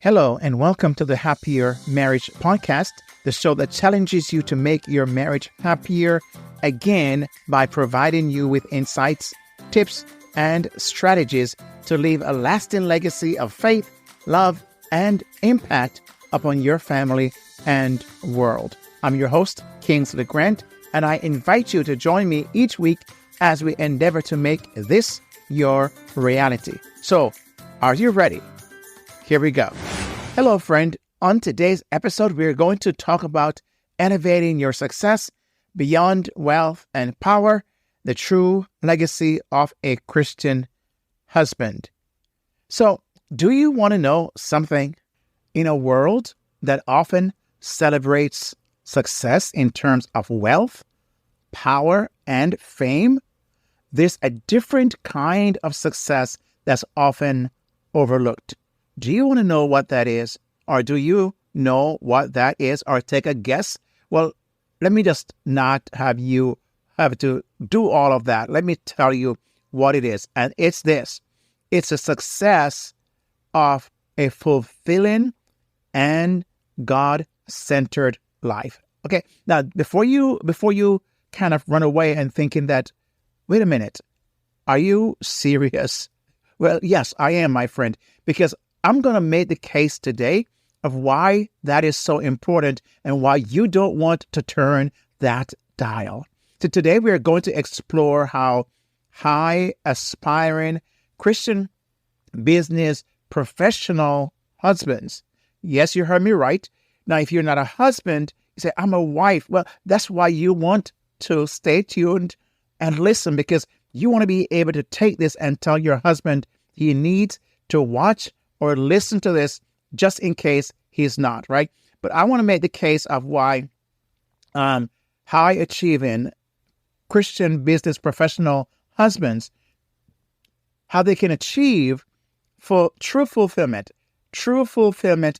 Hello, and welcome to the Happier Marriage Podcast, the show that challenges you to make your marriage happier again by providing you with insights, tips, and strategies to leave a lasting legacy of faith, love, and impact upon your family and world. I'm your host, Kingsley Grant, and I invite you to join me each week as we endeavor to make this your reality. So, are you ready? Here we go. Hello, friend. On today's episode, we're going to talk about elevating your success beyond wealth and power, the true legacy of a Christian husband. So, do you want to know something? In a world that often celebrates success in terms of wealth, power, and fame, there's a different kind of success that's often overlooked. Do you want to know what that is? Or do you know what that is? Or take a guess? Well, let me just not have you have to do all of that. Let me tell you what it is. And it's this. It's a success of a fulfilling and God-centered life. Okay. Now, before you kind of run away and thinking that, wait a minute, are you serious? Well, yes, I am, my friend, because I'm going to make the case today of why that is so important and why you don't want to turn that dial. So today we are going to explore how high aspiring Christian business professional husbands. Yes, you heard me right. Now, if you're not a husband, you say, I'm a wife. Well, that's why you want to stay tuned and listen, because you want to be able to take this and tell your husband he needs to watch or listen to this just in case he's not, right? But I want to make the case of why high-achieving Christian business professional husbands, how they can achieve true fulfillment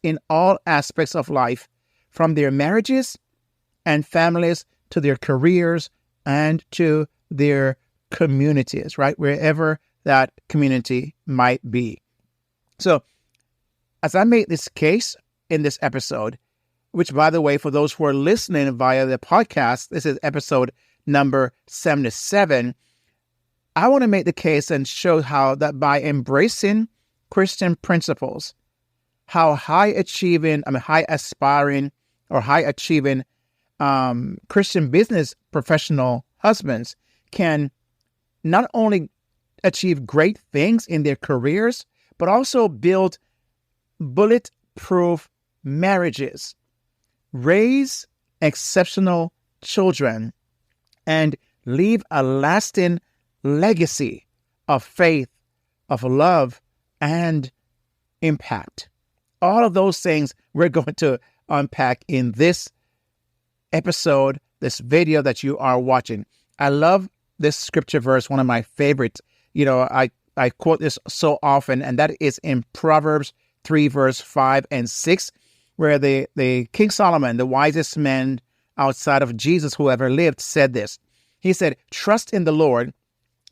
in all aspects of life, from their marriages and families to their careers and to their communities, right? Wherever that community might be. So, as I make this case in this episode, which, by the way, for those who are listening via the podcast, this is episode number 77, I want to make the case and show how that by embracing Christian principles, how high achieving Christian business professional husbands can not only achieve great things in their careers, but also build bulletproof marriages, raise exceptional children, and leave a lasting legacy of faith, of love, and impact. All of those things we're going to unpack in this episode, this video that you are watching. I love this scripture verse, one of my favorites. I quote this so often, and that is in Proverbs 3, verse 5 and 6, where the King Solomon, the wisest man outside of Jesus who ever lived, said this. He said, trust in the Lord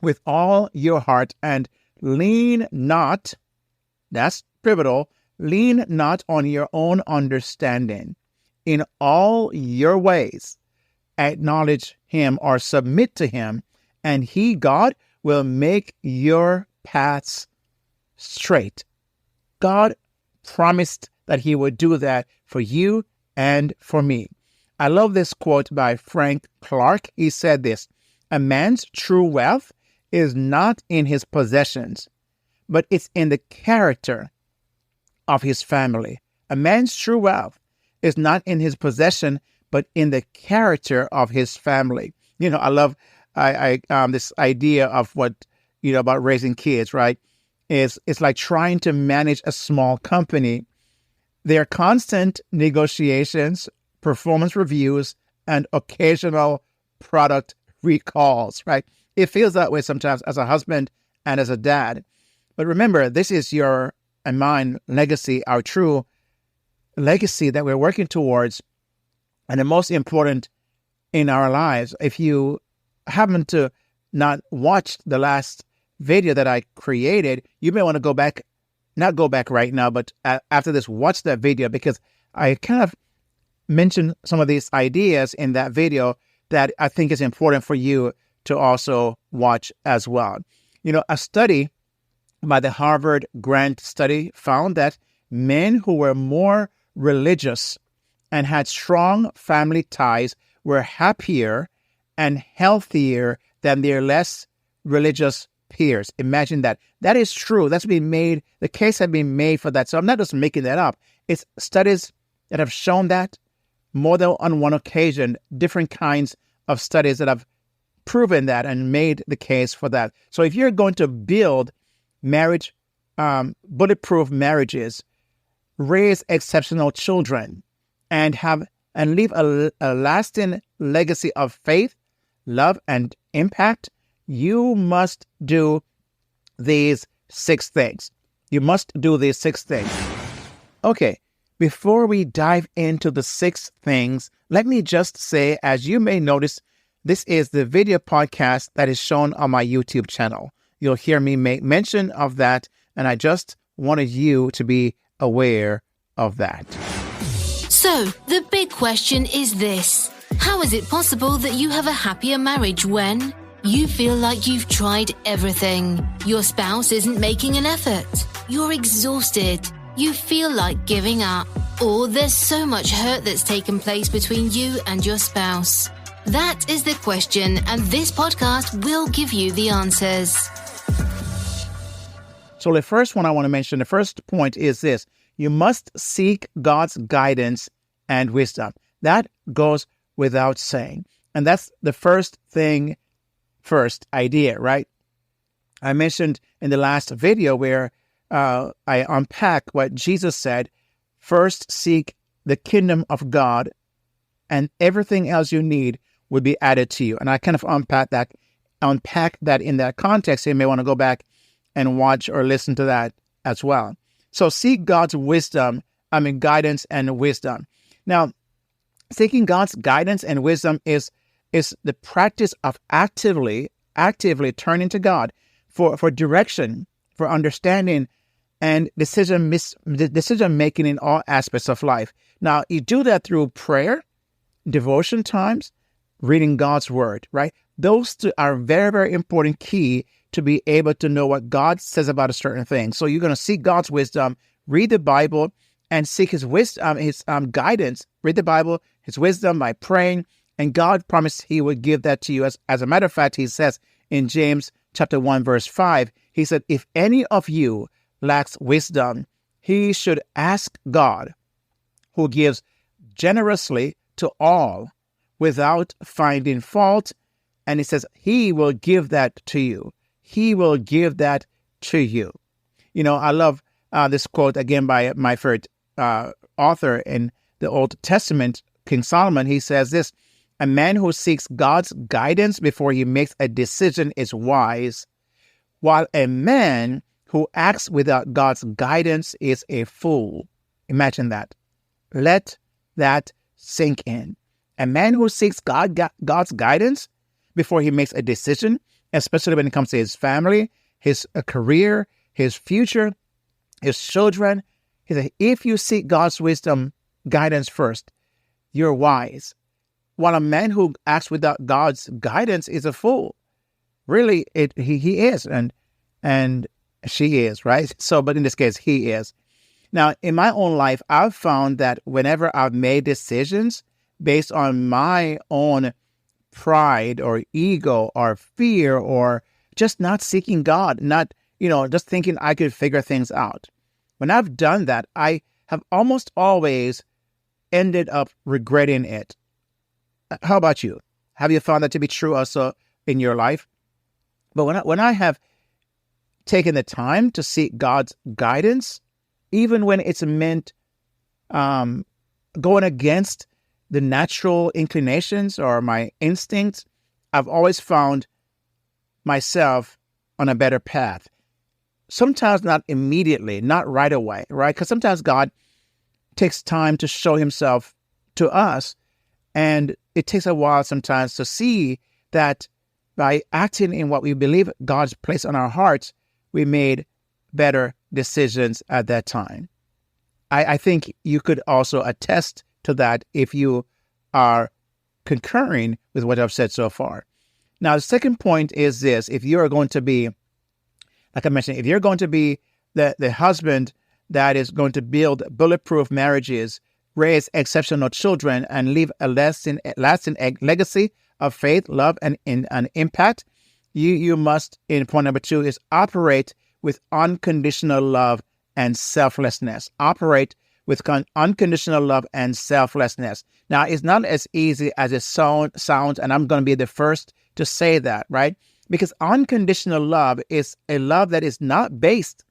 with all your heart and lean not, that's pivotal, lean not on your own understanding. In all your ways, acknowledge him or submit to him, and he, God, will make your paths straight. God promised that he would do that for you and for me. I love this quote by Frank Clark. He said this, a man's true wealth is not in his possessions, but it's in the character of his family. A man's true wealth is not in his possession, but in the character of his family. I love this idea of what, about raising kids, right? It's like trying to manage a small company. There are constant negotiations, performance reviews, and occasional product recalls, right? It feels that way sometimes as a husband and as a dad. But remember, this is your and mine legacy, our true legacy that we're working towards, and the most important in our lives. If you happen to not watch the last video that I created, you may want to go back not go back right now, but after this, watch that video, because I kind of mentioned some of these ideas in that video that I think is important for you to also watch as well. A study by the Harvard Grant study found that men who were more religious and had strong family ties were happier and healthier than their less religious peers. Imagine that. That is true. That's been made. The case has been made for that. So I'm not just making that up. It's studies that have shown that more than on one occasion, different kinds of studies that have proven that and made the case for that. So if you're going to build marriage, bulletproof marriages, raise exceptional children, and leave a lasting legacy of faith, love, and impact, you must do these 6 things. You must do these 6 things. Okay, before we dive into the 6 things, let me just say, as you may notice, this is the video podcast that is shown on my YouTube channel. You'll hear me make mention of that, and I just wanted you to be aware of that. So, the big question is this. How is it possible that you have a happier marriage when you feel like you've tried everything? Your spouse isn't making an effort. You're exhausted. You feel like giving up. Or there's so much hurt that's taken place between you and your spouse. That is the question, and this podcast will give you the answers. So the first one I want to mention, the first point is this. You must seek God's guidance and wisdom. That goes without saying. And that's the first idea, right? I mentioned in the last video where I unpack what Jesus said, first seek the kingdom of God and everything else you need will be added to you. And I kind of unpack that in that context. You may want to go back and watch or listen to that as well. So seek God's guidance and wisdom. Now, seeking God's guidance and wisdom is the practice of actively turning to God for direction, for understanding, and decision making in all aspects of life. Now, you do that through prayer, devotion times, reading God's word, right? Those two are very, very important key to be able to know what God says about a certain thing. So you're going to seek God's wisdom, read the Bible, and seek His wisdom, His guidance. Read the Bible, His wisdom by praying, and God promised He would give that to you. As a matter of fact, He says in James chapter 1, verse 5, He said, if any of you lacks wisdom, he should ask God, who gives generously to all without finding fault. And He says, He will give that to you. He will give that to you. I love this quote again by my favorite author in the Old Testament, King Solomon. He says this, a man who seeks God's guidance before he makes a decision is wise, while a man who acts without God's guidance is a fool. Imagine that. Let that sink in. A man who seeks God's guidance before he makes a decision, especially when it comes to his family, his career, his future, his children. He said, if you seek God's wisdom, guidance first, you're wise. While a man who acts without God's guidance is a fool. Really, he is, and she is, right? So, but in this case, he is. Now, in my own life, I've found that whenever I've made decisions based on my own pride or ego or fear or just not seeking God, not, just thinking I could figure things out. When I've done that, I have almost always ended up regretting it. How about you? Have you found that to be true also in your life? But when I have taken the time to seek God's guidance, even when it's meant going against the natural inclinations or my instincts, I've always found myself on a better path. Sometimes not immediately, not right away, right? Because sometimes God takes time to show Himself to us, and it takes a while sometimes to see that by acting in what we believe God's placed on our hearts, we made better decisions at that time. I think you could also attest to that if you are concurring with what I've said so far. Now, the second point is this. If you're going to be, like I mentioned, if you're going to be the husband that is going to build bulletproof marriages, raise exceptional children, and leave a lasting legacy of faith, love, and impact, you must, in point number 2, is operate with unconditional love and selflessness. Operate with unconditional love and selflessness. Now, it's not as easy as it sounds, and I'm going to be the first to say that, right? Because unconditional love is a love that is not based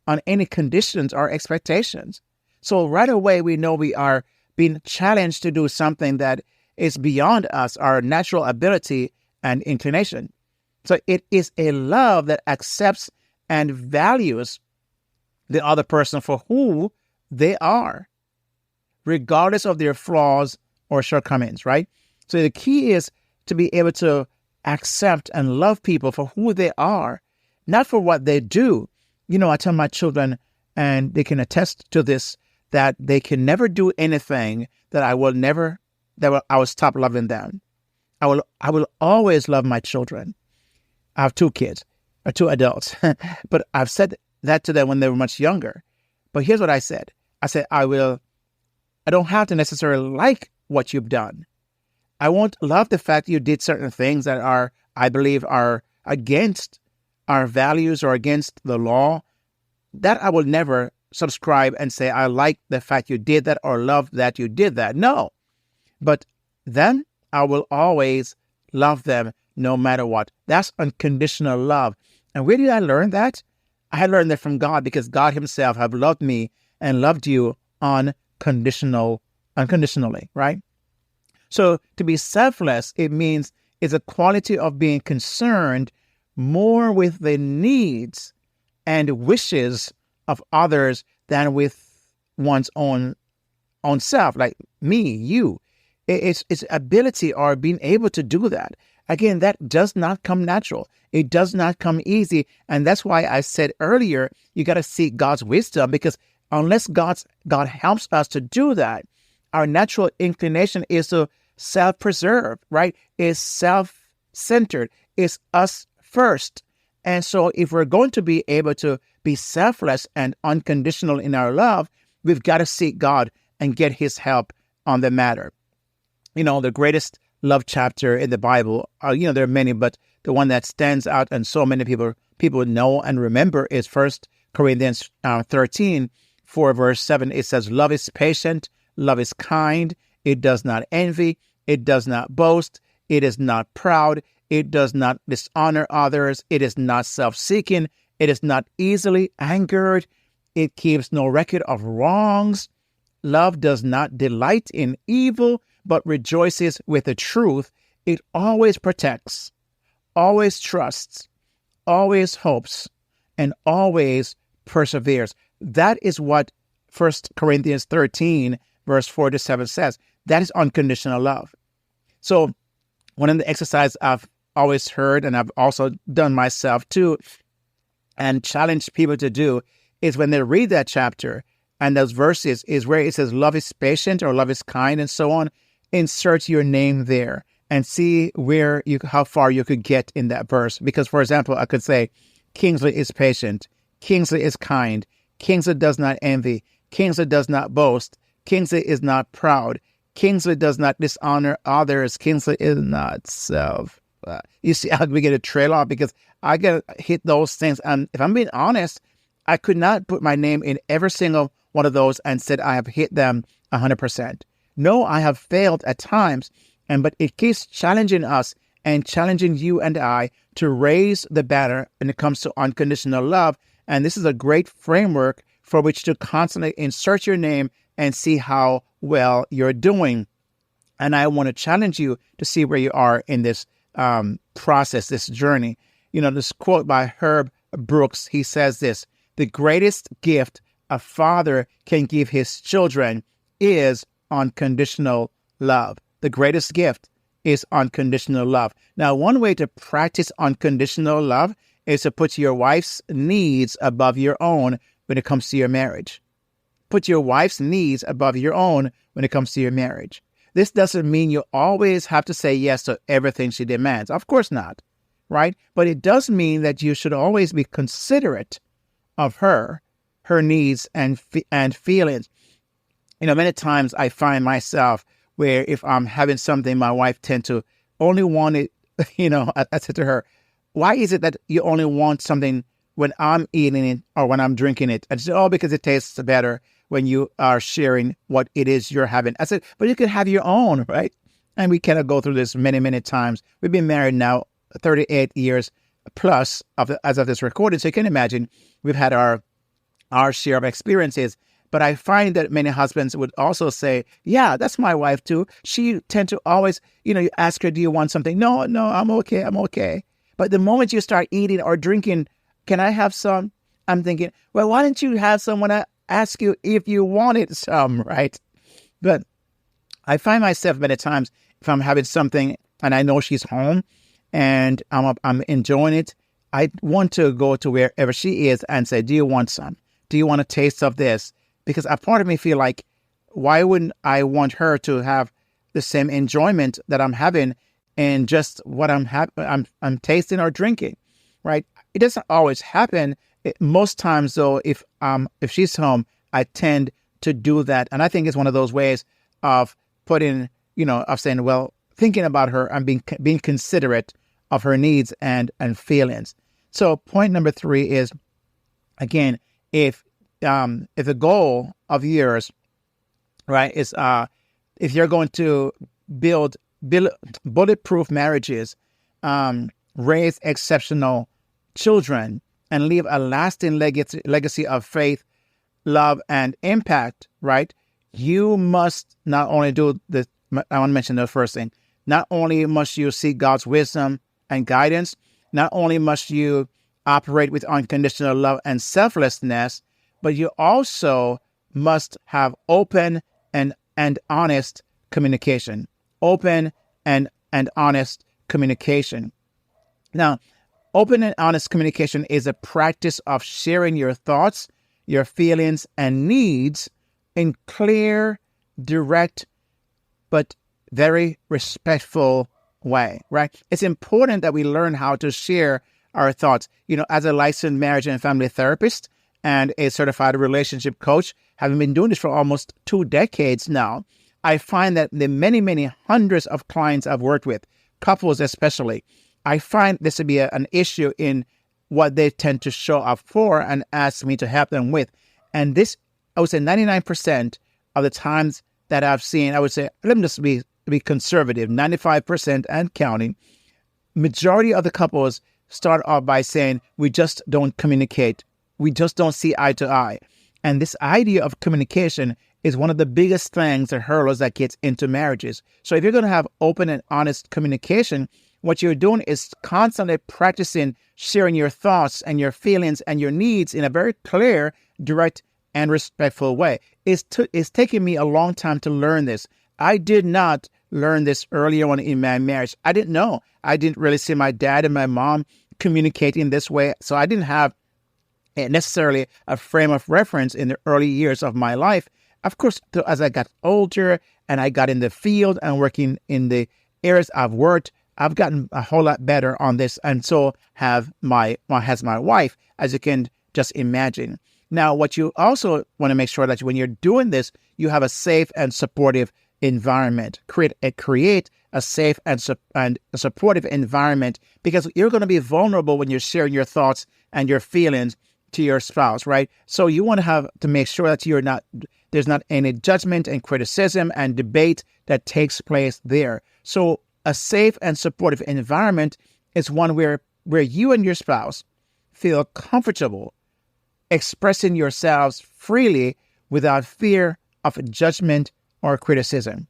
on any conditions or expectations. So right away, we know we are being challenged to do something that is beyond us, our natural ability and inclination. So it is a love that accepts and values the other person for who they are, regardless of their flaws or shortcomings, right? So the key is to be able to accept and love people for who they are, not for what they do. You know, I tell my children, and they can attest to this, that they can never do anything that I will stop loving them. I will always love my children. I have 2 kids, or 2 adults, but I've said that to them when they were much younger. But here's what I said. I said, I don't have to necessarily like what you've done. I won't love the fact you did certain things that I believe are against our values or against the law. That I will never subscribe and say, I like the fact you did that or love that you did that. No. But then I will always love them no matter what. That's unconditional love. And where did I learn that? I had learned that from God, because God himself have loved me and loved you unconditionally, right? So to be selfless, it means it's a quality of being concerned more with the needs and wishes of others than with one's own self, like me, you. It's ability or being able to do that. Again, that does not come natural. It does not come easy. And that's why I said earlier, you got to seek God's wisdom, because unless God helps us to do that, our natural inclination is to self-preserve, right? Is self-centered, is us first. And so if we're going to be able to be selfless and unconditional in our love, we've got to seek God and get his help on the matter. You know, the greatest love chapter in the Bible, there are many, but the one that stands out and so many people know and remember is 1 Corinthians 13, 4 verse 7. It says, love is patient, love is kind, it does not envy, it does not boast, it is not proud, it does not dishonor others, it is not self-seeking, it is not easily angered, it keeps no record of wrongs. Love does not delight in evil, but rejoices with the truth. It always protects, always trusts, always hopes, and always perseveres. That is what 1 Corinthians 13, verse 4 to 7 says. That is unconditional love. So one of the exercises I've always heard, and I've also done myself too, and challenged people to do, is when they read that chapter and those verses is where it says love is patient or love is kind and so on, insert your name there and see how far you could get in that verse. Because, for example, I could say, Kingsley is patient, Kingsley is kind, Kingsley does not envy, Kingsley does not boast, Kingsley is not proud, Kingsley does not dishonor others, Kingsley is not self. You see how we get a trail off, because I get hit those things. And if I'm being honest, I could not put my name in every single one of those and said I have hit them 100%. No, I have failed at times, but it keeps challenging us and challenging you and I to raise the banner when it comes to unconditional love. And this is a great framework for which to constantly insert your name and see how well you're doing. And I want to challenge you to see where you are in this process, this journey. You know, this quote by Herb Brooks, he says this: the greatest gift a father can give his children is unconditional love. The greatest gift is unconditional love. Now, one way to practice unconditional love is to put your wife's needs above your own when it comes to your marriage. Put your wife's needs above your own when it comes to your marriage. This doesn't mean you always have to say yes to everything she demands. Of course not, right? But it does mean that you should always be considerate of her needs and feelings. Many times I find myself where if I'm having something, my wife tends to only want it, I said to her, why is it that you only want something when I'm eating it or when I'm drinking it? And she said, oh, because it tastes better when you are sharing what it is you're having. I said, but you can have your own, right? And we cannot go through this many, many times. We've been married now 38 years plus as of this recording. So you can imagine we've had our share of experiences. But I find that many husbands would also say, yeah, that's my wife too. She tend to always, you ask her, do you want something? No, I'm okay. But the moment you start eating or drinking, can I have some? I'm thinking, well, why don't you have some when I ask you if you wanted some, right? But I find myself many times if I'm having something and I know she's home and I'm enjoying it, I want to go to wherever she is and say, do you want some? Do you want a taste of this? Because a part of me feel like, why wouldn't I want her to have the same enjoyment that I'm having and just what I'm tasting or drinking, right? It doesn't always happen. Most times, though, if she's home, I tend to do that, and I think it's one of those ways of putting, of saying, well, thinking about her and being considerate of her needs and feelings. So, point number 3 is, again, if the goal of yours, right, is if you're going to build bulletproof marriages, raise exceptional children, and leave a lasting legacy of faith, love, and impact, right? You must not only do the, I want to mention the first thing, not only must you seek God's wisdom and guidance, not only must you operate with unconditional love and selflessness, but you also must have open and honest communication. Open and honest communication. Now, open and honest communication is a practice of sharing your thoughts, your feelings, and needs in clear, direct, but very respectful way, right? It's important that we learn how to share our thoughts. As a licensed marriage and family therapist and a certified relationship coach, having been doing this for almost 2 decades now, I find that the many, many hundreds of clients I've worked with, couples especially, I find this to be an issue in what they tend to show up for and ask me to help them with. And this, I would say 99% of the times that I've seen, I would say, let me just be conservative, 95% and counting, majority of the couples start off by saying, we just don't communicate. We just don't see eye to eye. And this idea of communication is one of the biggest things or hurdles that gets into marriages. So if you're going to have open and honest communication, what you're doing is constantly practicing sharing your thoughts and your feelings and your needs in a very clear, direct, and respectful way. It's taken me a long time to learn this. I did not learn this earlier on in my marriage. I didn't know. I didn't really see my dad and my mom communicating this way. So I didn't have necessarily a frame of reference in the early years of my life. Of course, as I got older and I got in the field and working in the areas I've worked, I've gotten a whole lot better on this, and so has my wife, as you can just imagine. Now, what you also want to make sure that when you're doing this, you have a safe and supportive environment. Create a safe and a supportive environment, because you're going to be vulnerable when you're sharing your thoughts and your feelings to your spouse, right? So you want to have to make sure that there's not any judgment and criticism and debate that takes place there. So a safe and supportive environment is one where you and your spouse feel comfortable expressing yourselves freely without fear of judgment or criticism.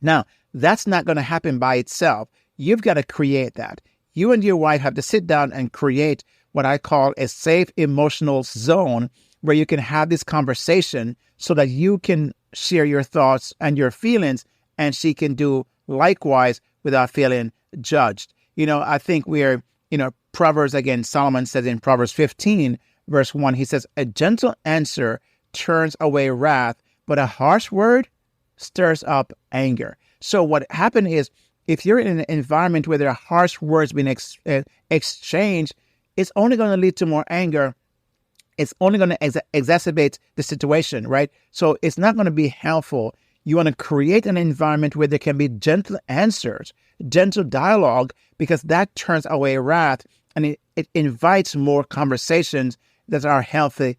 Now, that's not going to happen by itself. You've got to create that. You and your wife have to sit down and create what I call a safe emotional zone where you can have this conversation so that you can share your thoughts and your feelings, and she can do likewise without feeling judged. I think Proverbs, again, Solomon says in Proverbs 15, verse 1. He says, a gentle answer turns away wrath, but a harsh word stirs up anger. So what happened is, if you're in an environment where there are harsh words being exchanged, it's only going to lead to more anger. It's only going to exacerbate the situation, right? So it's not going to be helpful. You want to create an environment where there can be gentle answers, gentle dialogue, because that turns away wrath, and it invites more conversations that are healthy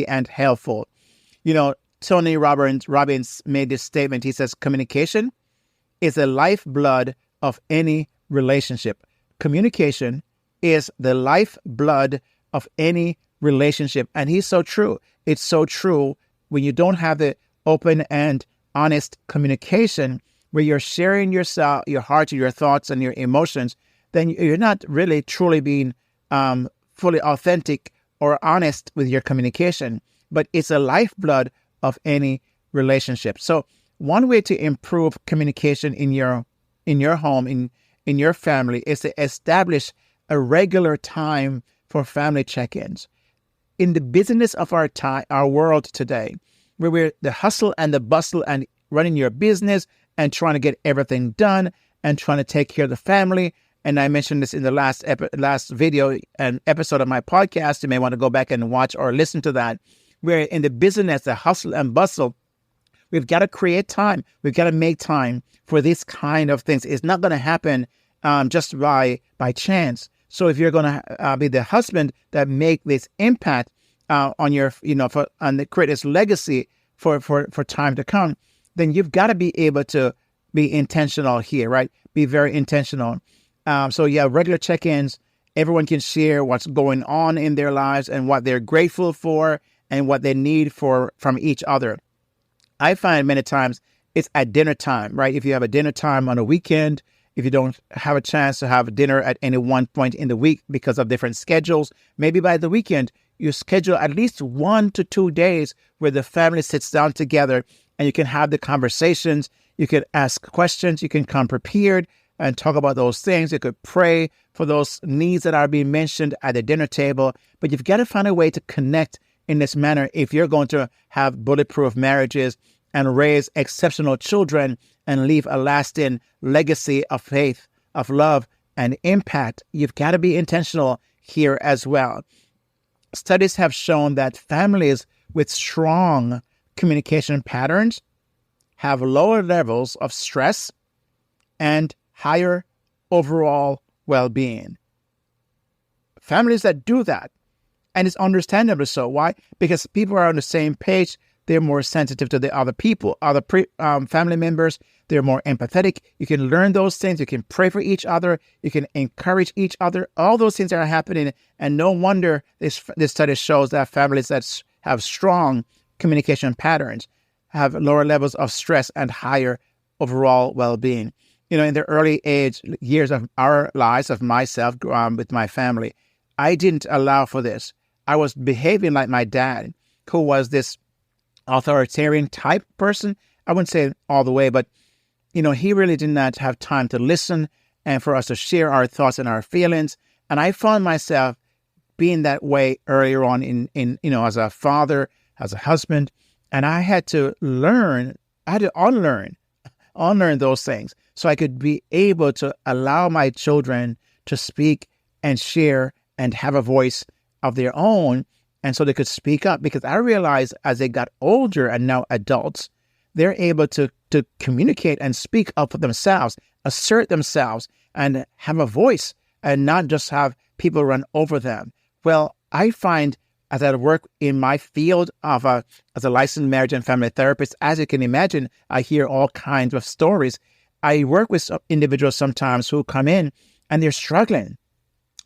and helpful. Tony Robbins made this statement. He says, communication is the lifeblood of any relationship. Communication is the lifeblood of any relationship. And he's so true. It's so true when you don't have the open and honest communication where you're sharing yourself, your heart, your thoughts, and your emotions, then you're not really truly being fully authentic or honest with your communication. But it's a lifeblood of any relationship. So one way to improve communication in your home, in your family, is to establish a regular time for family check-ins. In the busyness of our world today, where we're the hustle and the bustle and running your business and trying to get everything done and trying to take care of the family. And I mentioned this in the last video and episode of my podcast. You may want to go back and watch or listen to that. We're in the busyness, the hustle and bustle. We've got to create time. We've got to make time for this kind of things. It's not going to happen just by chance. So if you're going to be the husband that make this impact on your, and create this legacy for time to come, then you've got to be able to be intentional here, right? Be very intentional. Regular check-ins. Everyone can share what's going on in their lives and what they're grateful for and what they need from each other. I find many times it's at dinner time, right? If you have a dinner time on a weekend, if you don't have a chance to have dinner at any one point in the week because of different schedules, maybe by the weekend, you schedule at least 1 to 2 days where the family sits down together and you can have the conversations. You can ask questions. You can come prepared and talk about those things. You could pray for those needs that are being mentioned at the dinner table. But you've got to find a way to connect in this manner if you're going to have bulletproof marriages and raise exceptional children and leave a lasting legacy of faith, of love, and impact. You've got to be intentional here as well. Studies have shown that families with strong communication patterns have lower levels of stress and higher overall well-being. Families that do that, and it's understandable so. Why? Because people are on the same page. They're more sensitive to the other people, other family members. They're more empathetic. You can learn those things. You can pray for each other. You can encourage each other. All those things are happening. And no wonder this study shows that families that have strong communication patterns have lower levels of stress and higher overall well-being. In the early years of our lives, of myself, with my family, I didn't allow for this. I was behaving like my dad, who was this authoritarian type person. I wouldn't say all the way, but, he really did not have time to listen and for us to share our thoughts and our feelings. And I found myself being that way earlier on in as a father, as a husband. And I had to unlearn those things so I could be able to allow my children to speak and share and have a voice of their own, and so they could speak up. Because I realized as they got older and now adults, they're able to communicate and speak up for themselves, assert themselves, and have a voice, and not just have people run over them. Well, I find as I work in my field as a licensed marriage and family therapist, as you can imagine, I hear all kinds of stories. I work with individuals sometimes who come in and they're struggling.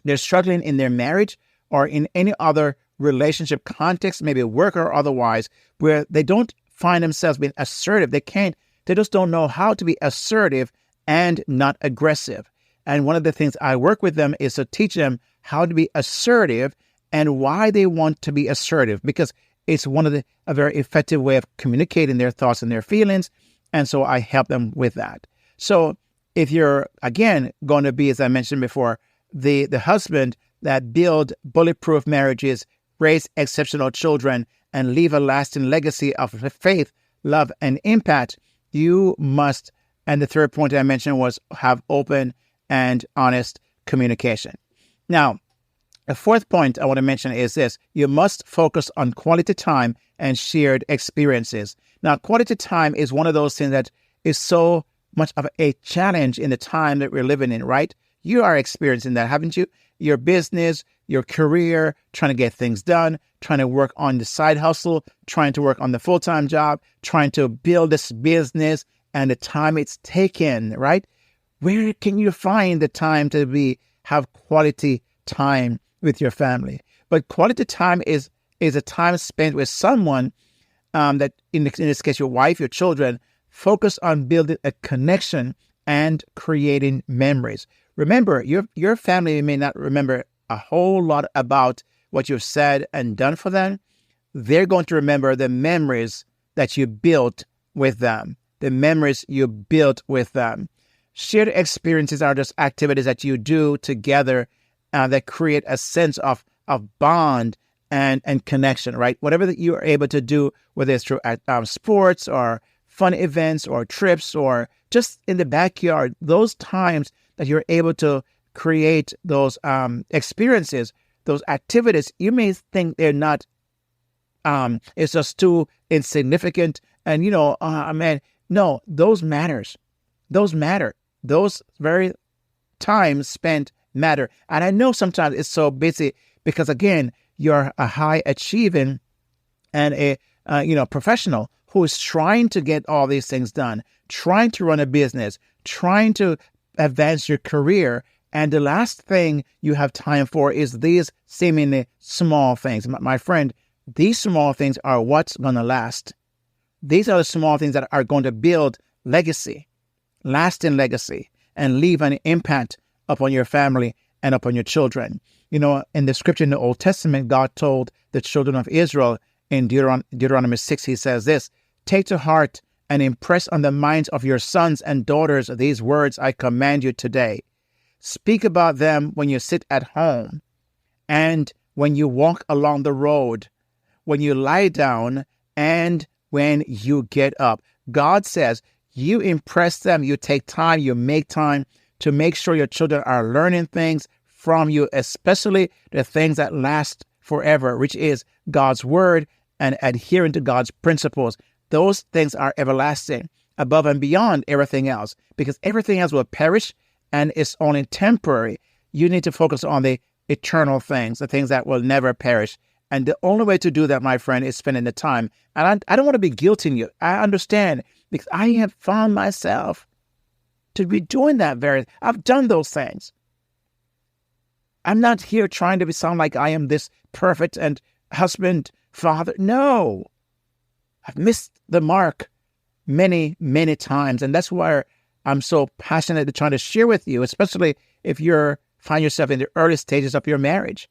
They're struggling in their marriage or in any other relationship context, maybe work or otherwise, where they don't find themselves being assertive. They just don't know how to be assertive and not aggressive. And one of the things I work with them is to teach them how to be assertive and why they want to be assertive, because it's a very effective way of communicating their thoughts and their feelings. And so I help them with that. So if you're, again, going to be, as I mentioned before, the husband that build bulletproof marriages, raise exceptional children, and leave a lasting legacy of faith, love, and impact, you must, and the third point I mentioned was have open and honest communication. Now, the fourth point I want to mention is this. You must focus on quality time and shared experiences. Now, quality time is one of those things that is so much of a challenge in the time that we're living in, right? You are experiencing that, haven't you? Your business, your career, trying to get things done, trying to work on the side hustle, trying to work on the full-time job, trying to build this business, and the time it's taken, right? Where can you find the time to have quality time with your family? But quality time is a time spent with someone that, in this case, your wife, your children. Focus on building a connection and creating memories. Remember, your family may not remember a whole lot about what you've said and done for them. They're going to remember the memories that you built with them, the memories you built with them. Shared experiences are just activities that you do together that create a sense of bond and connection, right? Whatever that you are able to do, whether it's through sports or fun events or trips or just in the backyard, those times that you're able to create those experiences, those activities, you may think they're not, it's just too insignificant. And, no, those matters. Those matter. Those very times spent matter. And I know sometimes it's so busy because, again, you're a high achieving and a professional who is trying to get all these things done, trying to run a business, trying to advance your career. And the last thing you have time for is these seemingly small things. My friend, these small things are what's going to last. These are the small things that are going to build legacy, lasting legacy, and leave an impact upon your family and upon your children. In the scripture in the Old Testament, God told the children of Israel in Deuteronomy 6, he says this, "Take to heart and impress on the minds of your sons and daughters these words I command you today. Speak about them when you sit at home and when you walk along the road, when you lie down and when you get up." God says you impress them, you take time, you make time to make sure your children are learning things from you, especially the things that last forever, which is God's word and adhering to God's principles. Those things are everlasting, above and beyond everything else, because everything else will perish and it's only temporary. You need to focus on the eternal things, the things that will never perish. And the only way to do that, my friend, is spending the time. And I don't want to be guilting you. I understand, because I have found myself to be doing that I've done those things. I'm not here trying to sound like I am this perfect and husband, father. No, I've missed the mark many, many times. And that's why I'm so passionate to try to share with you, especially if you find yourself in the early stages of your marriage.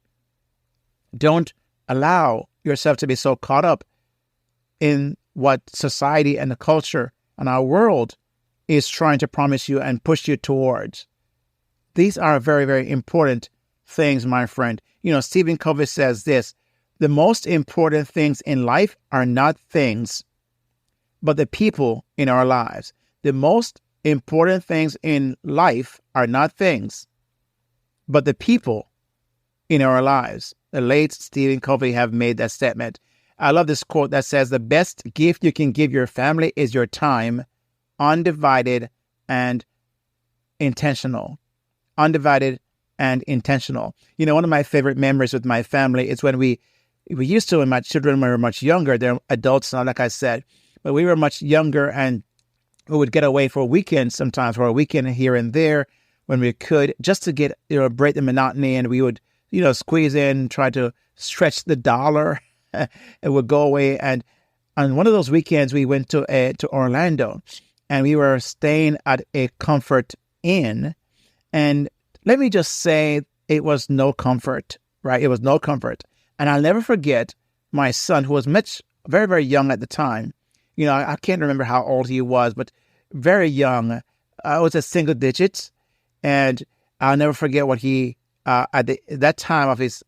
Don't allow yourself to be so caught up in what society and the culture and our world is trying to promise you and push you towards. These are very, very important things, my friend. Stephen Covey says this, "The most important things in life are not things, but the people in our lives." The most important things in life are not things, but the people in our lives. The late Stephen Covey have made that statement. I love this quote that says, "The best gift you can give your family is your time, undivided and intentional." Undivided and intentional. One of my favorite memories with my family is when we used to, when my children were much younger, they're adults now, like I said, but we were much younger and we would get away for weekends sometimes, for a weekend here and there when we could, just to get, break the monotony, and we would, squeeze in, try to stretch the dollar. It would go away. And on one of those weekends, we went to Orlando, and we were staying at a Comfort Inn. And let me just say, it was no comfort, right? It was no comfort. And I'll never forget my son, who was very, very young at the time. I can't remember how old he was, but very young. I was at single digits. And I'll never forget what he, at that time of his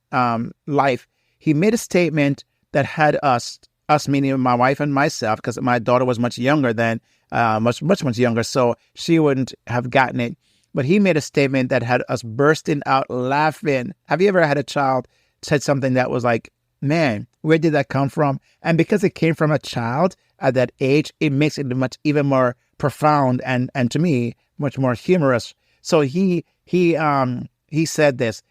life, he made a statement that had us meaning my wife and myself, because my daughter was much younger than, much younger, so she wouldn't have gotten it. But he made a statement that had us bursting out laughing. Have you ever had a child said something that was like, man, where did that come from? And because it came from a child at that age, it makes it even more profound and to me, much more humorous. So he said this,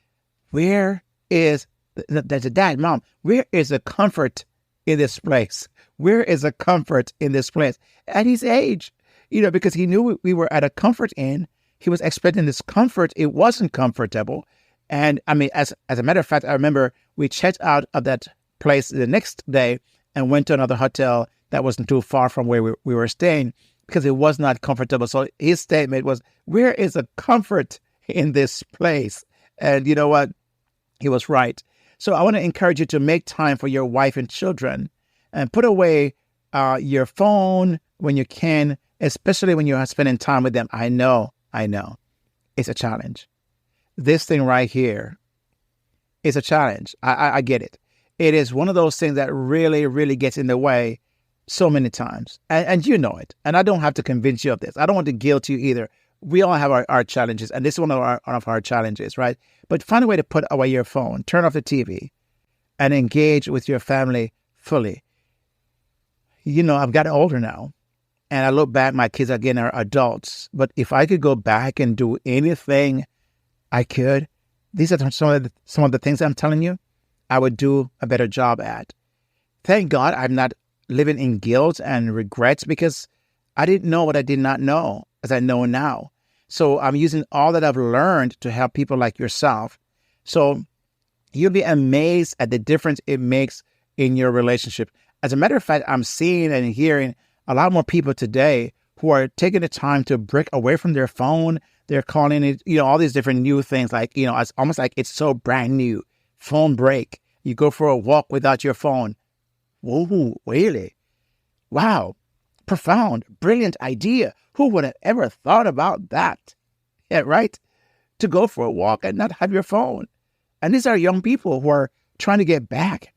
where is the dad, mom, where is the comfort in this place? Where is the comfort in this place? At his age, because he knew we were at a comfort inn. He was expecting this comfort. It wasn't comfortable. And I mean, as a matter of fact, I remember we checked out of that place the next day and went to another hotel that wasn't too far from where we were staying, because it was not comfortable. So his statement was, where is the comfort in this place? And you know what? He was right. So I want to encourage you to make time for your wife and children, and put away your phone when you can, especially when you're spending time with them. I know. It's a challenge. This thing right here is a challenge. I get it. It is one of those things that really, really gets in the way so many times. And you know it. And I don't have to convince you of this. I don't want to guilt you either. We all have our challenges. And this is one of our challenges, right? But find a way to put away your phone, turn off the TV, and engage with your family fully. I've gotten older now. And I look back, my kids again are adults. But if I could go back and do anything I could, these are some of the things I'm telling you, I would do a better job at. Thank God I'm not living in guilt and regrets, because I didn't know what I did not know as I know now. So I'm using all that I've learned to help people like yourself. So you'll be amazed at the difference it makes in your relationship. As a matter of fact, I'm seeing and hearing a lot more people today who are taking the time to break away from their phone. They're calling it, all these different new things, like, it's almost like it's so brand new. Phone break. You go for a walk without your phone. Whoa, really? Wow. Profound, brilliant idea. Who would have ever thought about that? Yeah, right? To go for a walk and not have your phone. And these are young people who are trying to get back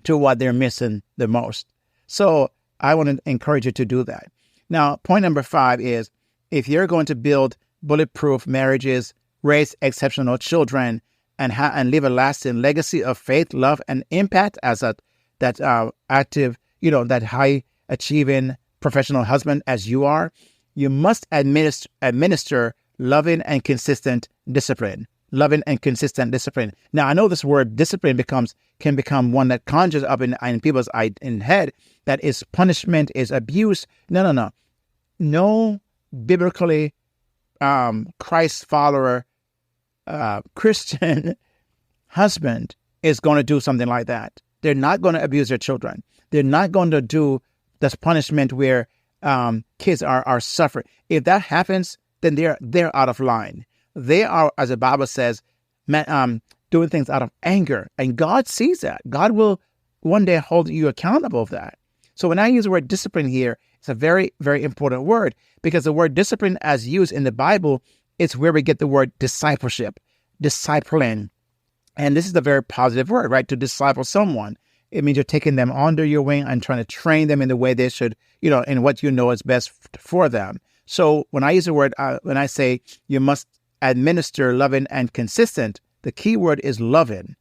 to what they're missing the most. So I want to encourage you to do that. Now, point number 5 is, if you're going to build bulletproof marriages, raise exceptional children, and leave a lasting legacy of faith, love, and impact as that active, that high achieving professional husband as you are, you must administer loving and consistent discipline. Loving and consistent discipline. Now, I know this word discipline can become one that conjures up in people's head that is punishment, is abuse. No. No biblically Christ follower Christian husband is going to do something like that. They're not going to abuse their children. They're not going to do this punishment where kids are suffering. If that happens, then they're out of line. They are, as the Bible says, doing things out of anger. And God sees that. God will one day hold you accountable for that. So when I use the word discipline here, it's a very, very important word, because the word discipline as used in the Bible is where we get the word discipleship, discipline. And this is a very positive word, right? To disciple someone. It means you're taking them under your wing and trying to train them in the way they should, in what is best for them. So when I use the word, when I say you must administer loving and consistent, the key word is loving,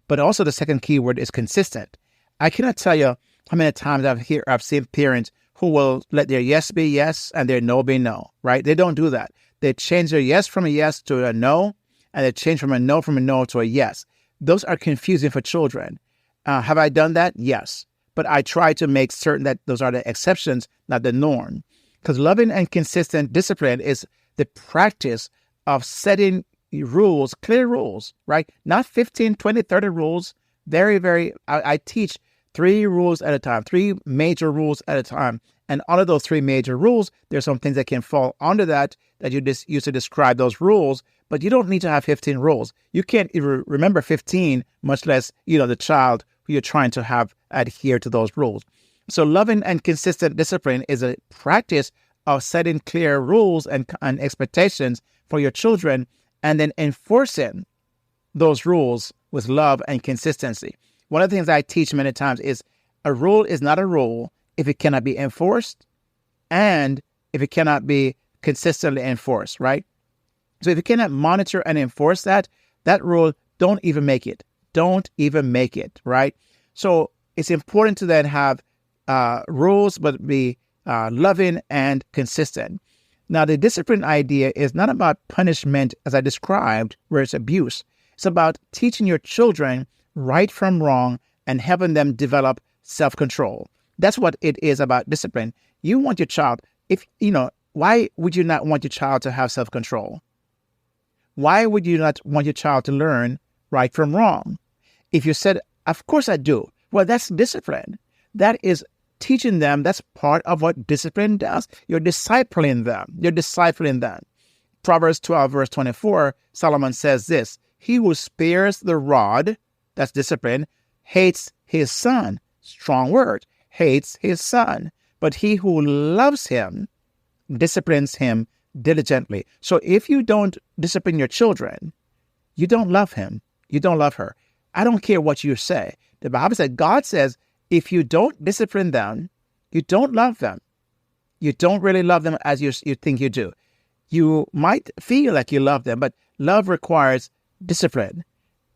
but also the second key word is consistent. I cannot tell you how many times I've seen parents who will let their yes be yes and their no be no, right? They don't do that. They change their yes from a yes to a no, and they change from a no to a yes. Those are confusing for children. Have I done that? Yes. But I try to make certain that those are the exceptions, not the norm. Because loving and consistent discipline is the practice of setting rules, clear rules, right? Not 15, 20, 30 rules. Very, very, I teach 3 rules at a time, 3 major rules at a time. And out of those 3 major rules, there's some things that can fall under that you just use to describe those rules. But you don't need to have 15 rules. You can't even remember 15, much less, the child who you're trying to have adhere to those rules. So loving and consistent discipline is a practice of setting clear rules and expectations for your children, and then enforcing those rules with love and consistency. One of the things I teach many times is a rule is not a rule if it cannot be enforced and if it cannot be consistently enforced, right? So if you cannot monitor and enforce that rule, don't even make it. Don't even make it, right? So it's important to then have rules, but be loving and consistent. Now, the discipline idea is not about punishment, as I described, where it's abuse. It's about teaching your children right from wrong and helping them develop self-control. That's what it is about discipline. You want your child, why would you not want your child to have self-control? Why would you not want your child to learn right from wrong? If you said, of course I do, well, that's discipline. That is teaching them. That's part of what discipline does. You're discipling them. Proverbs 12, verse 24, Solomon says this, he who spares the rod, that's discipline, hates his son. Strong word, hates his son. But he who loves him disciplines him diligently. So if you don't discipline your children, you don't love him. You don't love her. I don't care what you say. The Bible said, God says, if you don't discipline them, you don't love them. You don't really love them as you think you do. You might feel like you love them, but love requires discipline,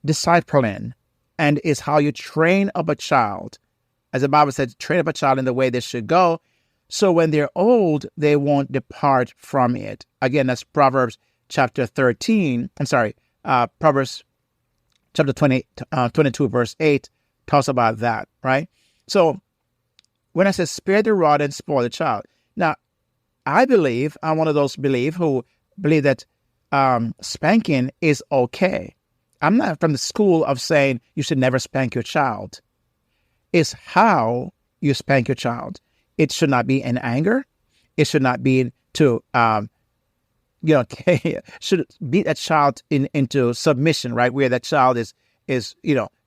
discipline, and is how you train up a child. As the Bible says, train up a child in the way they should go, so when they're old, they won't depart from it. Again, that's Proverbs chapter 13. Proverbs chapter 22, verse 8 talks about that, right? So when I say spare the rod and spoil the child, now I'm one of those who believe that spanking is okay. I'm not from the school of saying you should never spank your child. It's how you spank your child. It should not be in anger. It should not be to, should beat that child into submission, right? Where that child is,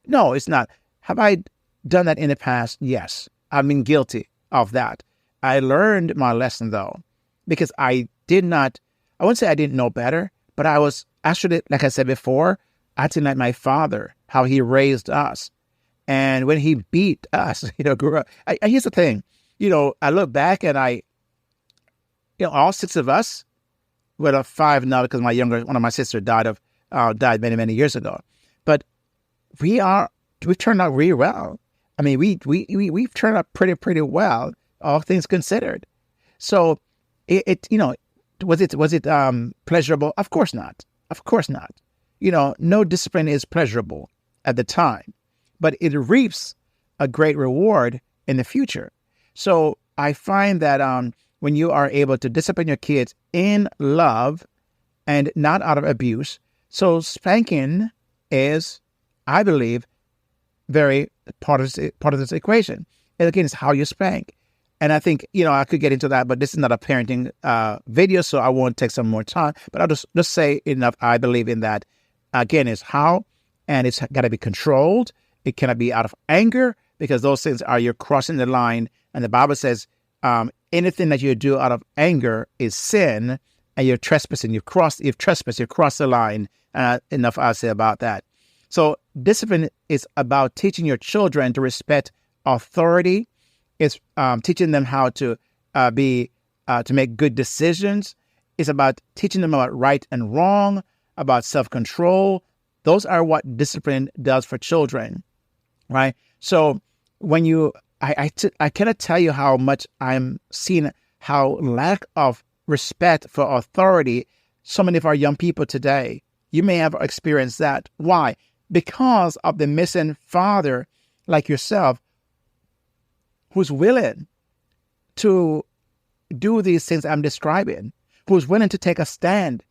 no, it's not. Have I done that in the past? Yes, I've been guilty of that. I learned my lesson though, because I wouldn't say I didn't know better, but I was actually, like I said before, acting like my father, how he raised us. And when he beat us, grew up. Here's the thing. I look back and all six of us, well, five now because one of my sisters died many, many years ago. But we've turned out really well. I mean, we've turned out pretty well, all things considered. So was it pleasurable? Of course not. Of course not. No discipline is pleasurable at the time, but it reaps a great reward in the future. So I find that when you are able to discipline your kids in love and not out of abuse, so spanking is, I believe, very part of this equation. And again, it's how you spank. And I think, I could get into that, but this is not a parenting video, so I won't take some more time. But I'll just say enough. I believe in that. Again, it's how, and it's got to be controlled. It cannot be out of anger, because those things you're crossing the line. And the Bible says anything that you do out of anger is sin, and you're trespassing. You've trespassed. You crossed the line. Enough I'll say about that. So discipline is about teaching your children to respect authority. It's teaching them how to to make good decisions. It's about teaching them about right and wrong, about self-control. Those are what discipline does for children, right? So when I cannot tell you how much I'm seeing how lack of respect for authority, so many of our young people today, you may have experienced that. Why? Because of the missing father like yourself, who's willing to do these things I'm describing, who's willing to take a stand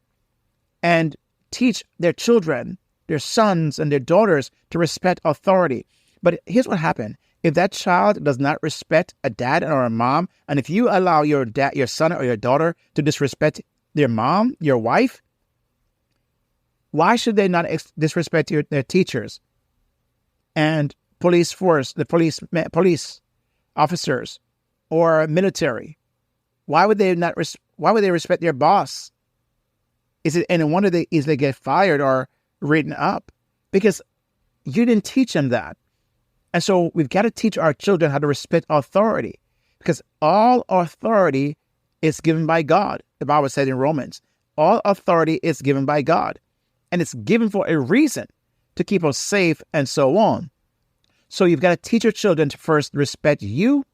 and teach their children, their sons and their daughters, to respect authority. But here's what happened. If that child does not respect a dad or a mom, and if you allow your son or your daughter to disrespect their mom, your wife, why should they not disrespect their teachers and police force, the police officers or military? Why would they not? Why would they respect their boss? Is it any wonder they easily get fired or written up? Because you didn't teach them that. And so we've got to teach our children how to respect authority, because all authority is given by God. The Bible said in Romans, all authority is given by God, and it's given for a reason, to keep us safe and so on. So you've got to teach your children to first respect you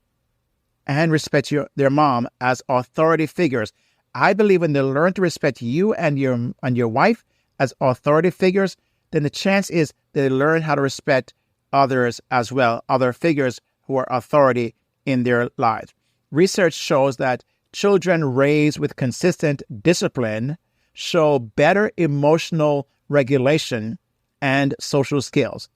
and respect their mom as authority figures. I believe when they learn to respect you and your wife as authority figures, then the chance is they learn how to respect others as well, other figures who are authority in their lives. Research shows that children raised with consistent discipline show better emotional regulation and social skills.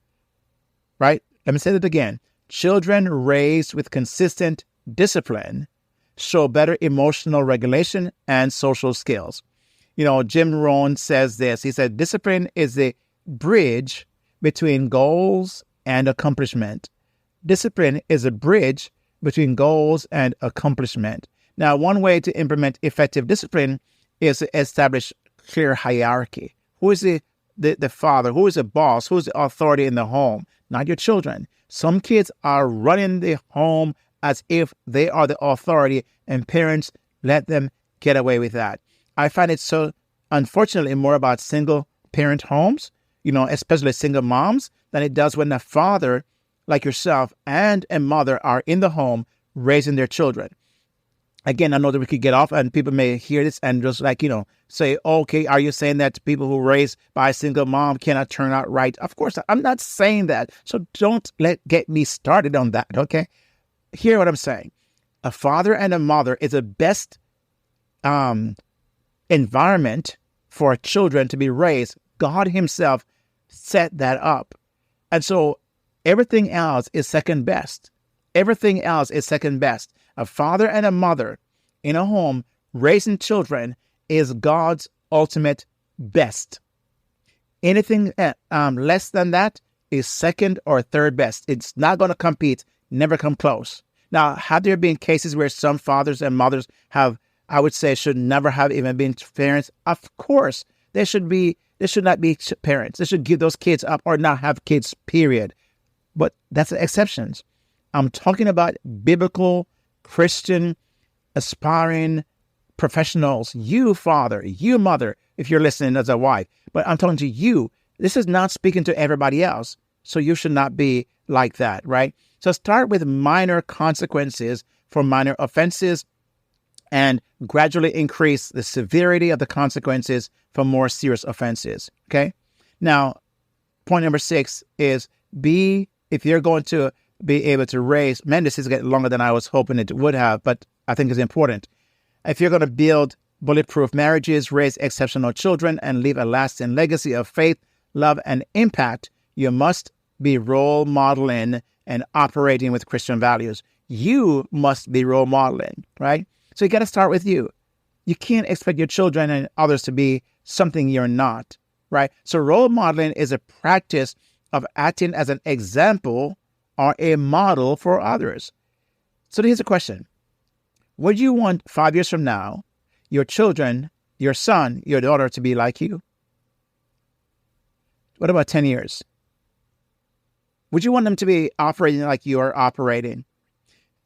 Right? Let me say that again. Children raised with consistent discipline show better emotional regulation and social skills. Jim Rohn says this. He said, discipline is the bridge between goals and accomplishment. Discipline is a bridge between goals and accomplishment. Now, one way to implement effective discipline is to establish clear hierarchy. Who is the father? Who is the boss? Who is the authority in the home? Not your children. Some kids are running the home as if they are the authority, and parents let them get away with that. I find it so, unfortunately, more about single parent homes, especially single moms, than it does when a father like yourself and a mother are in the home raising their children. Again, I know that we could get off and people may hear this and just say, okay, are you saying that people who are raised by a single mom cannot turn out right? Of course, I'm not saying that. So don't get me started on that, okay? Hear what I'm saying. A father and a mother is the best environment for children to be raised. God himself set that up. And so everything else is second best. Everything else is second best. A father and a mother in a home raising children is God's ultimate best. Anything less than that is second or third best. It's not going to compete, never come close. Now, have there been cases where some fathers and mothers have, I would say, should never have even been parents? Of course, they should not be parents. They should give those kids up or not have kids, period. But that's the exceptions. I'm talking about biblical, Christian, aspiring professionals. You, father, you, mother, if you're listening as a wife. But I'm talking to you. This is not speaking to everybody else. So you should not be like that, right? So start with minor consequences for minor offenses and gradually increase the severity of the consequences for more serious offenses, okay? Now, point number 6 is if you're going to be able to raise, man, this is getting longer than I was hoping it would have, but I think it's important. If you're going to build bulletproof marriages, raise exceptional children, and leave a lasting legacy of faith, love, and impact, you must be role modeling and operating with Christian values. You must be role modeling, right? So you got to start with you. You can't expect your children and others to be something you're not, right? So role modeling is a practice of acting as an example or a model for others. So here's a question. Would you want 5 years from now, your children, your son, your daughter to be like you? What about 10 years? Would you want them to be operating like you are operating?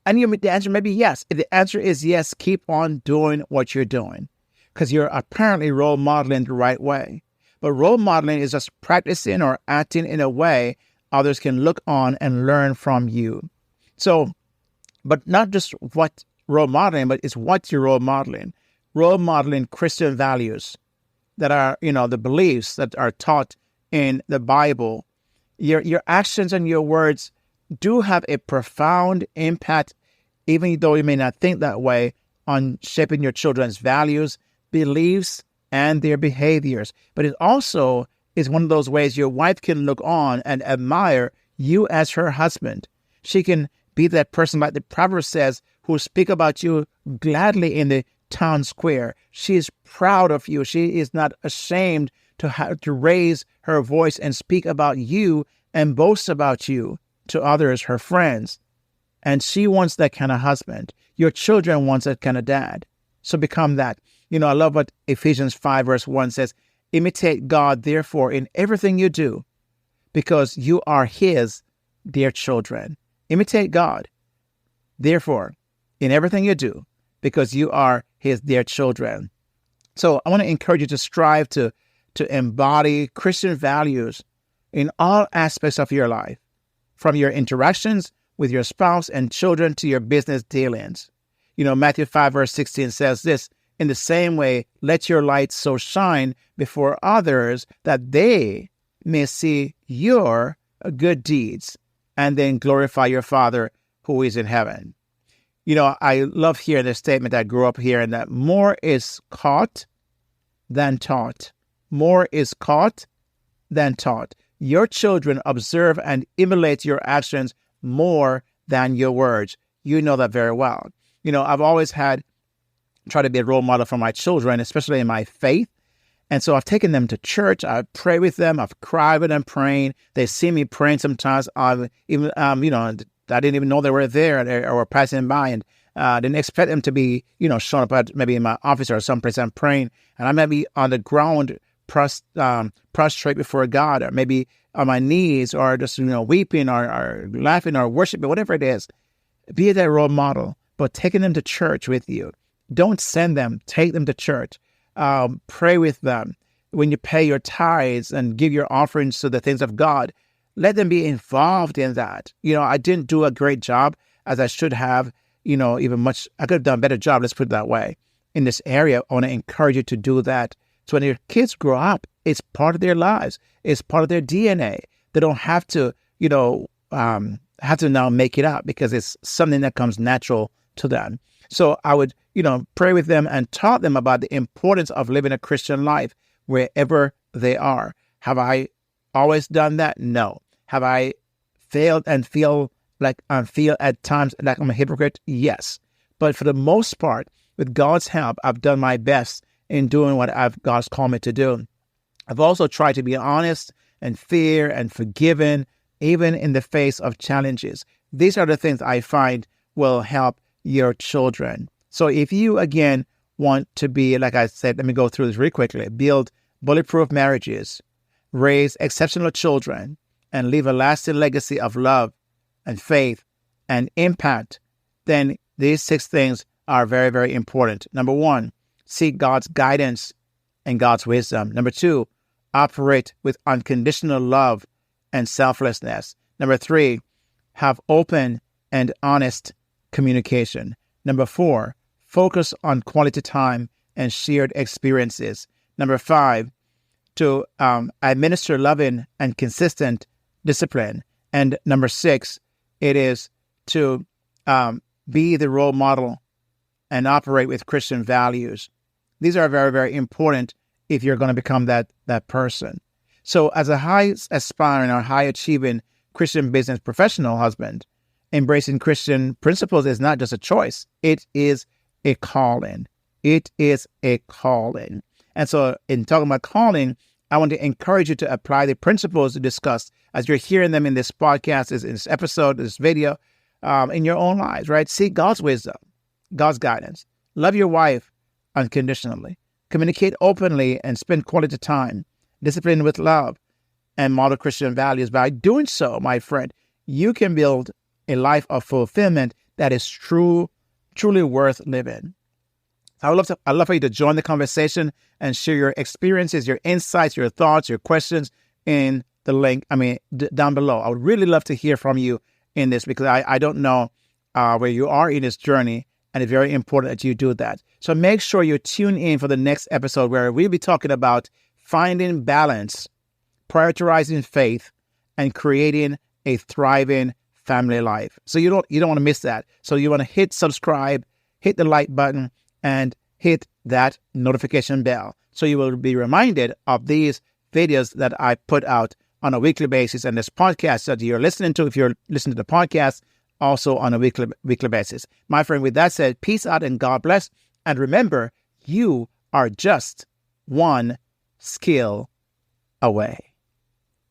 And the answer may be yes. If the answer is yes, keep on doing what you're doing because you're apparently role modeling the right way. But role modeling is just practicing or acting in a way others can look on and learn from you. So, but not just what role modeling, but it's what you're role modeling. Role modeling Christian values that are, the beliefs that are taught in the Bible. Your actions and your words do have a profound impact, even though you may not think that way, on shaping your children's values, beliefs, and their behaviors. But it also is one of those ways your wife can look on and admire you as her husband. She can be that person, like the proverb says, who speak about you gladly in the town square. She is proud of you. She is not ashamed to have to raise her voice and speak about you and boast about you to others, her friends. And she wants that kind of husband. Your children wants that kind of dad. So become that. I love what Ephesians 5 verse 1 says, imitate God, therefore, in everything you do, because you are his dear children. Imitate God, therefore, in everything you do, because you are his dear children. So I want to encourage you to strive to embody Christian values in all aspects of your life, from your interactions with your spouse and children to your business dealings. Matthew 5 verse 16 says this, in the same way, let your light so shine before others that they may see your good deeds and then glorify your Father who is in heaven. I love hearing this statement. I grew up hearing that more is caught than taught. More is caught than taught. Your children observe and emulate your actions more than your words. You know that very well. I've always tried to be a role model for my children, especially in my faith. And so I've taken them to church. I pray with them. I've cried with them praying. They see me praying sometimes. I didn't even know they were there or passing by, and didn't expect them to be, showing up at maybe in my office or someplace I'm praying, and I may be on the ground prostrate before God, or maybe on my knees, or just weeping or laughing or worshiping, whatever it is. Be that role model, but taking them to church with you. Don't send them. Take them to church. Pray with them. When you pay your tithes and give your offerings to the things of God, let them be involved in that. I didn't do a great job as I should have, I could have done a better job, let's put it that way, in this area. I want to encourage you to do that. So when your kids grow up, it's part of their lives. It's part of their DNA. They don't have to, have to now make it up, because it's something that comes natural to them. So I would, pray with them and taught them about the importance of living a Christian life wherever they are. Have I always done that? No. Have I failed and feel at times like I'm a hypocrite? Yes. But for the most part, with God's help, I've done my best in doing what God's called me to do. I've also tried to be honest and fair and forgiving, even in the face of challenges. These are the things I find will help your children. So if you, again, want to be, like I said, let me go through this really quickly, build bulletproof marriages, raise exceptional children, and leave a lasting legacy of love and faith and impact, then these 6 things are very, very important. Number 1, seek God's guidance and God's wisdom. Number 2, operate with unconditional love and selflessness. Number 3, have open and honest communication. Number 4, focus on quality time and shared experiences. Number 5, to administer loving and consistent discipline. And number 6, it is to be the role model and operate with Christian values. These are very, very important if you're going to become that person. So as a high aspiring or high achieving Christian business professional husband, embracing Christian principles is not just a choice. It is a calling. It is a calling. And so in talking about calling, I want to encourage you to apply the principles discussed as you're hearing them in this podcast, in this episode, this video, in your own lives, right? Seek God's wisdom, God's guidance. Love your wife unconditionally. Communicate openly and spend quality time. Discipline with love and model Christian values. By doing so, my friend, you can build a life of fulfillment that is truly worth living. I'd love for you to join the conversation and share your experiences, your insights, your thoughts, your questions in the link, down below. I would really love to hear from you in this, because I don't know where you are in this journey, and it's very important that you do that. So make sure you tune in for the next episode, where we'll be talking about finding balance, prioritizing faith, and creating a thriving family life. So you don't want to miss that. So you want to hit subscribe, hit the like button, and hit that notification bell, so you will be reminded of these videos that I put out on a weekly basis, and this podcast that you're listening to, if you're listening to the podcast, also on a weekly basis. My friend, with that said, peace out and God bless. And remember, you are just one skill away.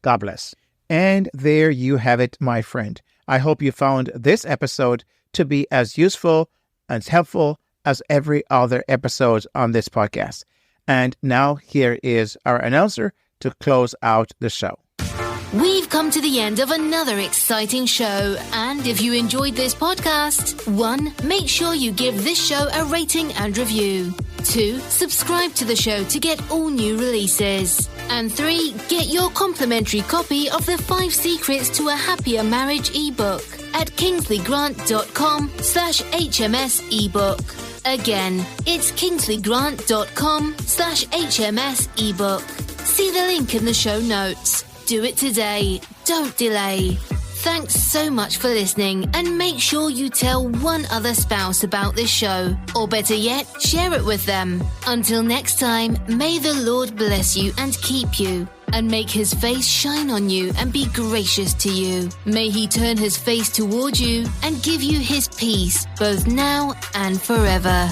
God bless. And there you have it, my friend. I hope you found this episode to be as useful and helpful as every other episode on this podcast. And now here is our announcer to close out the show. We've come to the end of another exciting show, and if you enjoyed this podcast, 1. Make sure you give this show a rating and review. 2. Subscribe to the show to get all new releases. And 3. Get your complimentary copy of the 5 Secrets to a Happier Marriage ebook at kingsleygrant.com/HMS ebook. Again, it's kingsleygrant.com/HMS ebook. See the link in the show notes. Do it today. Don't delay. Thanks so much for listening, and make sure you tell one other spouse about this show, or better yet, share it with them. Until next time, may the Lord bless you and keep you, and make his face shine on you and be gracious to you. May he turn his face toward you and give you his peace, both now and forever.